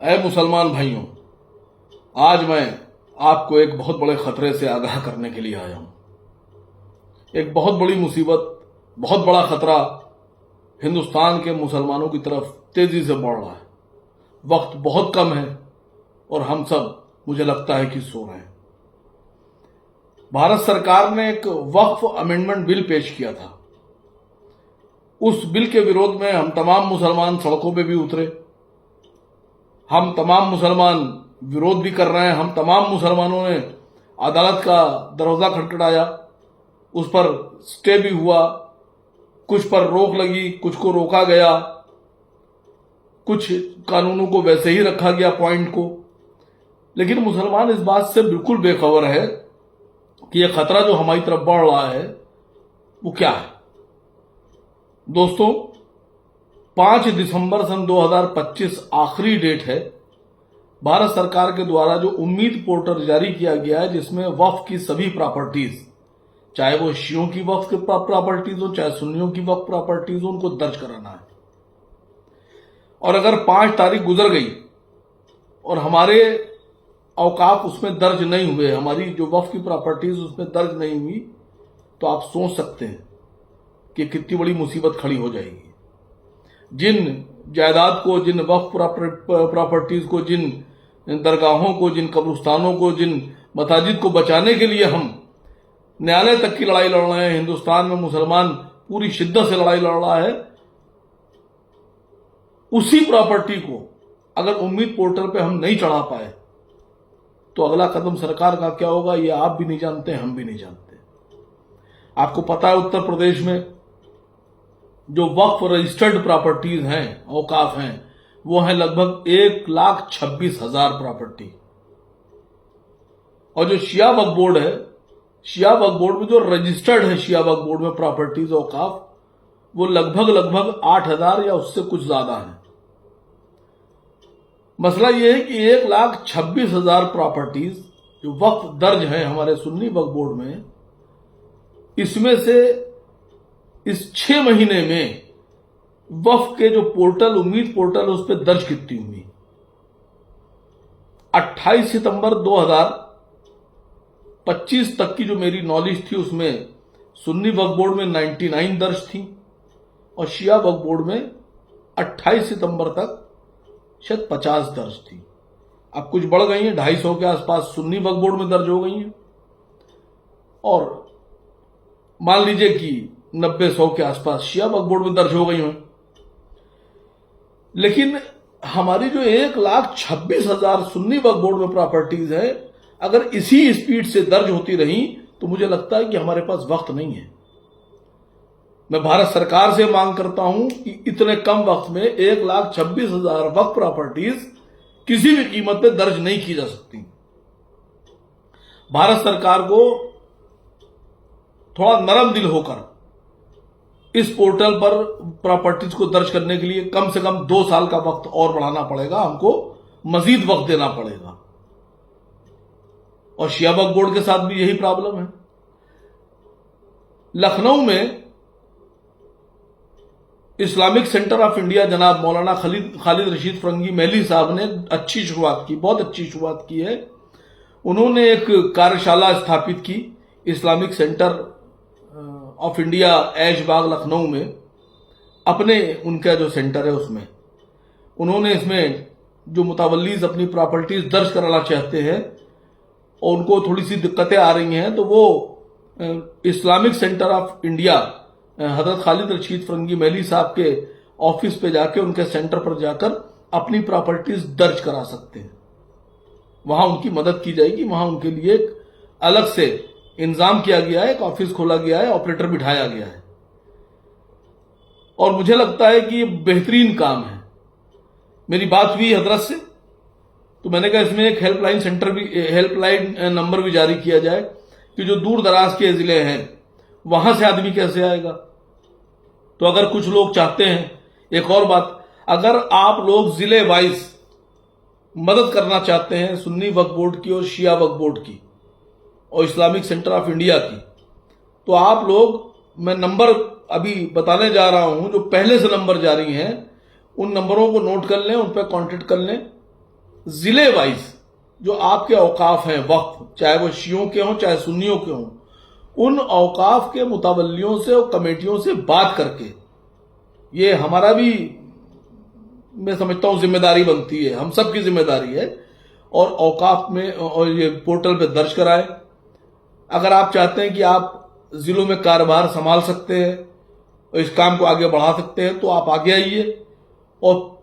ऐ मुसलमान भाइयों, आज मैं आपको एक बहुत बड़े खतरे से आगाह करने के लिए आया हूं। एक बहुत बड़ी मुसीबत, बहुत बड़ा खतरा हिंदुस्तान के मुसलमानों की तरफ तेजी से बढ़ रहा है। वक्त बहुत कम है और हम सब, मुझे लगता है कि सो रहे हैं। भारत सरकार ने एक वक्फ अमेंडमेंट बिल पेश किया था। उस बिल के विरोध में हम तमाम मुसलमान सड़कों पे भी उतरे। हम तमाम मुसलमान विरोध भी कर रहे हैं। हम तमाम मुसलमानों ने अदालत का दरवाजा खटखटाया, उस पर स्टे भी हुआ, कुछ पर रोक लगी, कुछ को रोका गया, कुछ कानूनों को वैसे ही रखा गया पॉइंट को। लेकिन मुसलमान इस बात से बिल्कुल बेखबर है कि यह खतरा जो हमारी तरफ बढ़ रहा है वो क्या है। दोस्तों, 5 दिसंबर सन 2025 आखिरी डेट है। भारत सरकार के द्वारा जो उम्मीद पोर्टल जारी किया गया है, जिसमें वक्फ की सभी प्रॉपर्टीज, चाहे वो शियों की वक्फ की प्रॉपर्टीज हो, चाहे सुन्नियों की वक्फ प्रॉपर्टीज हो, उनको दर्ज कराना है। और अगर 5 तारीख गुजर गई और हमारे औकाफ उसमें दर्ज नहीं हुए, हमारी जो वक्फ की प्रॉपर्टीज उसमें दर्ज नहीं हुई, तो आप सोच सकते हैं कि कितनी बड़ी मुसीबत खड़ी हो जाएगी। जिन जायदाद को, जिन वक्फ प्रॉपर्टीज को, जिन दरगाहों को, जिन कब्रिस्तानों को, जिन मसाजिद को बचाने के लिए हम न्यायालय तक की लड़ाई लड़ रहे हैं, हिंदुस्तान में मुसलमान पूरी शिद्दत से लड़ाई लड़ रहा है, उसी प्रॉपर्टी को अगर उम्मीद पोर्टल पे हम नहीं चढ़ा पाए तो अगला कदम सरकार का क्या होगा, ये आप भी नहीं जानते, हम भी नहीं जानते। आपको पता है, उत्तर प्रदेश में जो वक्फ रजिस्टर्ड प्रॉपर्टीज हैं, औकाफ हैं, वो है लगभग 1,26,000 प्रॉपर्टी। और जो शिया वक्फ बोर्ड है, शिया वक्फ बोर्ड में जो रजिस्टर्ड है, शिया वक्फ बोर्ड में प्रॉपर्टीज औकाफ, वो लगभग 8,000 या उससे कुछ ज्यादा है। मसला यह है कि 1,26,000 प्रॉपर्टीज जो वक्फ दर्ज है हमारे सुन्नी वक्फ बोर्ड में, इसमें से इस 6 महीने में वक्फ के जो पोर्टल, उम्मीद पोर्टल, उस पर दर्ज कितनी हुई। 28 सितंबर 2025 तक की जो मेरी नॉलेज थी, उसमें सुन्नी वक्फ बोर्ड में 99 दर्ज थी और शिया वक्फ बोर्ड में 28 सितंबर तक शायद 50 दर्ज थी। अब कुछ बढ़ गई हैं, 250 के आसपास सुन्नी वक्फ बोर्ड में दर्ज हो गई हैं और मान लीजिए कि 90-100 के आसपास शिया वक्फ बोर्ड में दर्ज हो गई हैं। लेकिन हमारी जो 1,26,000 सुन्नी वक्फ बोर्ड में प्रॉपर्टीज है, अगर इसी स्पीड से दर्ज होती रही तो मुझे लगता है कि हमारे पास वक्त नहीं है। मैं भारत सरकार से मांग करता हूं कि इतने कम वक्त में 1,26,000 वक्फ प्रॉपर्टीज किसी भी कीमत पे दर्ज नहीं की जा सकती। भारत सरकार को थोड़ा नरम दिल होकर इस पोर्टल पर प्रॉपर्टीज को दर्ज करने के लिए कम से कम 2 साल का वक्त और बढ़ाना पड़ेगा, हमको मजीद वक्त देना पड़ेगा। और शिया वक्फ बोर्ड के साथ भी यही प्रॉब्लम है। लखनऊ में इस्लामिक सेंटर ऑफ इंडिया जनाब मौलाना खालिद रशीद फरंगी महली साहब ने अच्छी शुरुआत की, बहुत अच्छी शुरुआत की है। उन्होंने एक कार्यशाला स्थापित की Islamic centre of India Aishbagh Lucknow में, अपने उनका जो सेंटर है उसमें उन्होंने इसमें जो मुतावल्लीज अपनी प्रॉपर्टीज दर्ज कराना चाहते हैं और उनको थोड़ी सी दिक्कतें आ रही हैं, तो वो इस्लामिक सेंटर ऑफ इंडिया हजरत खालिद रशीद फरंगी महली साहब के ऑफिस पे जाके, उनके सेंटर पर जाकर अपनी प्रॉपर्टीज दर्ज करा सकते हैं। वहां उनकी मदद की जाएगी। वहां उनके लिए एक अलग से इंतजाम किया गया है, एक ऑफिस खोला गया है, ऑपरेटर बिठाया गया है और मुझे लगता है कि ये बेहतरीन काम है। मेरी बात हुई हजरत से, तो मैंने कहा इसमें एक हेल्पलाइन सेंटर भी, हेल्पलाइन नंबर भी जारी किया जाए कि जो दूर दराज के जिले हैं वहां से आदमी कैसे आएगा। तो अगर कुछ लोग चाहते हैं, एक और बात, अगर आप लोग जिले वाइज मदद करना चाहते हैं सुन्नी वक्फ बोर्ड की और शिया वक्फ बोर्ड की और इस्लामिक सेंटर ऑफ इंडिया की, तो आप लोग, मैं नंबर अभी बताने जा रहा हूं, जो पहले से नंबर जारी हैं उन नंबरों को नोट कर लें, उन पर कांटेक्ट कर लें जिले वाइज जो आपके औकाफ हैं वक्फ, चाहे वो शियों के हों चाहे सुन्नियों के हों, उन औकाफ के मुतवल्लियों से और कमेटियों से बात करके, ये हमारा भी मैं समझता हूं जिम्मेदारी बनती है, हम सबकी जिम्मेदारी है, और औकाफ में और ये पोर्टल पे दर्ज कराएं। अगर आप चाहते हैं कि आप जिलों में कारोबार संभाल सकते हैं और इस काम को आगे बढ़ा सकते हैं, तो आप आगे आइए और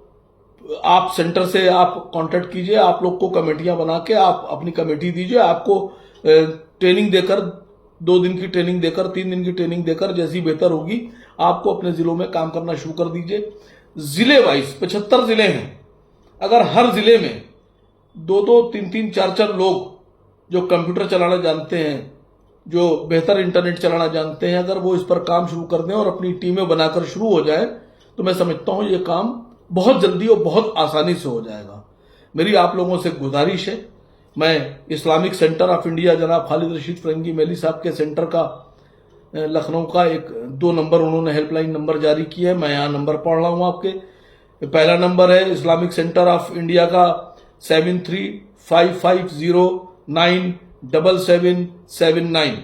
आप सेंटर से आप कांटेक्ट कीजिए, आप लोग को कमेटियां बना के आप अपनी कमेटी दीजिए, आपको ट्रेनिंग देकर, 2 दिन की ट्रेनिंग देकर, 3 दिन की ट्रेनिंग देकर, जैसी बेहतर होगी आपको अपने जिलों में काम करना शुरू कर दीजिए। जिले वाइज 75 जिले हैं, अगर हर जिले में 2-2, 3-3, 4-4 लोग जो कंप्यूटर चलाना जानते हैं, जो बेहतर इंटरनेट चलाना जानते हैं, अगर वो इस पर काम शुरू कर दें और अपनी टीमें बनाकर शुरू हो जाए, तो मैं समझता हूं ये काम बहुत जल्दी और बहुत आसानी से हो जाएगा। मेरी आप लोगों से गुजारिश है, मैं इस्लामिक सेंटर ऑफ इंडिया जनाब खालिद रशीद फरंगी मेली साहब के सेंटर का लखनऊ का 2 नंबर उन्होंने हेल्पलाइन नंबर जारी किया है, मैं यहाँ नंबर पढ़ रहा हूँ आपके। पहला नंबर है इस्लामिक सेंटर ऑफ इंडिया का 7355097779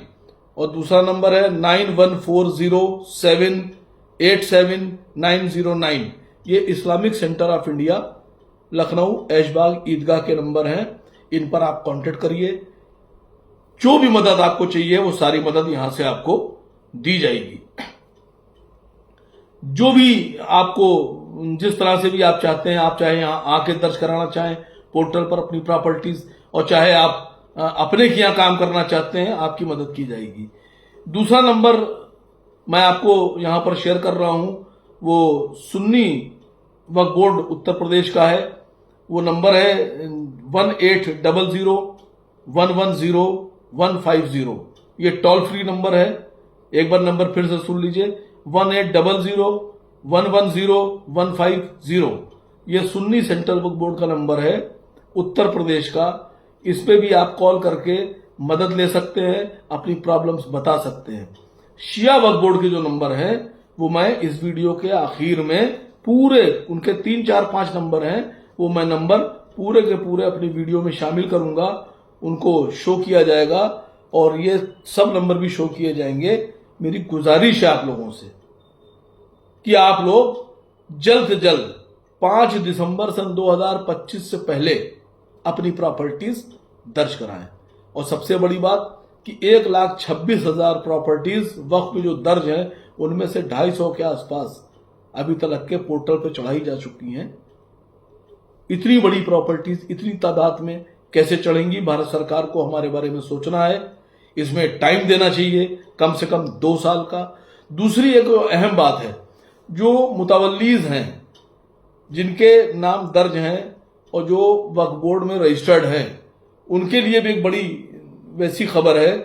और दूसरा नंबर है 9140787909। ये Islamic centre of India Lucknow Aishbagh Idgah के नंबर हैं, इन पर आप कांटेक्ट करिए। जो भी मदद आपको चाहिए वो सारी मदद यहां से आपको दी जाएगी। जो भी आपको जिस तरह से भी आप चाहते हैं, आप चाहे यहां आके दर्ज कराना चाहें पोर्टल पर अपनी प्रॉपर्टीज, और चाहे आप अपने के यहां काम करना चाहते हैं, आपकी मदद की जाएगी। दूसरा नंबर मैं आपको यहां पर शेयर कर रहा हूं, वो सुन्नी वक्फ बोर्ड उत्तर प्रदेश का है। वो नंबर है 1800110150। ये टोल फ्री नंबर है, एक बार नंबर फिर से सुन लीजिए, 1800110150। ये सुन्नी सेंट्रल वक्फ बोर्ड का नंबर है उत्तर प्रदेश का। इस पे भी आप कॉल करके मदद ले सकते हैं, अपनी प्रॉब्लम्स बता सकते हैं। शिया वक्फ बोर्ड के जो नंबर है वो मैं इस वीडियो के आखिर में पूरे उनके 3, 4, 5 नंबर हैं, वो मैं नंबर पूरे के पूरे अपनी वीडियो में शामिल करूंगा, उनको शो किया जाएगा और ये सब नंबर भी शो किए जाएंगे। मेरी गुजारिश है आप लोगों से कि आप लोग जल्द से जल्द 5 दिसंबर सन 2025 से पहले अपनी प्रॉपर्टीज दर्ज कराएं। और सबसे बड़ी बात कि 1,26,000 प्रॉपर्टीज वक्फ में जो दर्ज हैं, उनमें से 250 के आसपास अभी तक के पोर्टल पे चढ़ाई जा चुकी हैं। इतनी बड़ी प्रॉपर्टीज इतनी तादाद में कैसे चढ़ेंगी? भारत सरकार को हमारे बारे में सोचना है, इसमें टाइम देना चाहिए, कम से कम 2 साल का। दूसरी एक अहम बात है, जो मुतवल्लीज हैं जिनके नाम दर्ज हैं और जो वक्फ बोर्ड में रजिस्टर्ड हैं, उनके लिए भी एक बड़ी वैसी खबर है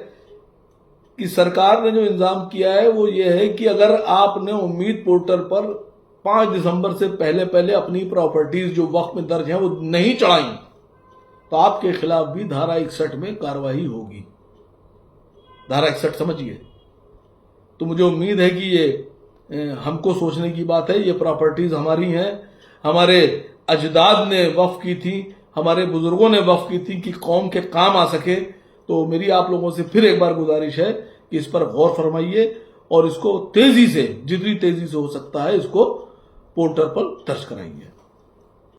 कि सरकार ने जो इंतजाम किया है वो ये है कि अगर आपने उम्मीद पोर्टल पर 5 दिसंबर से पहले अपनी प्रॉपर्टीज जो वक्फ में दर्ज हैं वो नहीं चढ़ाई, तो आपके खिलाफ भी धारा 61 में कार्रवाई होगी। धारा 61 समझिए। तो मुझे उम्मीद है कि ये हमको सोचने की बात है। ये प्रॉपर्टीज हमारी हैं, हमारे अजदाद ने वक्फ की थी, हमारे बुजुर्गों ने वक्फ की थी कि कौम के काम आ सके। तो मेरी आप लोगों से फिर एक बार गुजारिश है कि इस पर गौर फरमाइए और इसको तेजी से, जितनी तेजी से हो सकता है, इसको पोर्टल पर दर्ज कराइए।